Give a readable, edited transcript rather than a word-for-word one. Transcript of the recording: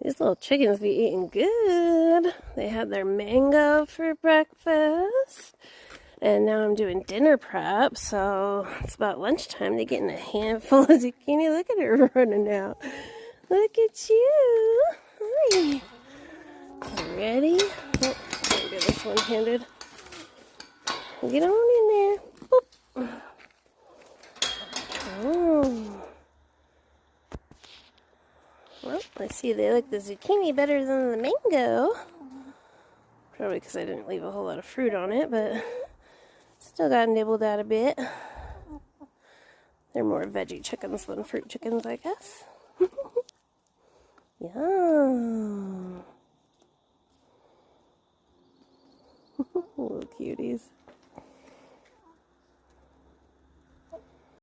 These little chickens be eating good. They had their mango for breakfast. And now I'm doing dinner prep, so it's about lunchtime. They're getting a handful of zucchini. Look at her running out. Look at you. Hi. Ready? Oh, I'll do this one-handed. Get on in there. Boop. Oh. Well, I see they like the zucchini better than the mango. Probably because I didn't leave a whole lot of fruit on it, but still got nibbled out a bit. They're more veggie chickens than fruit chickens, I guess. Yum. Little cuties.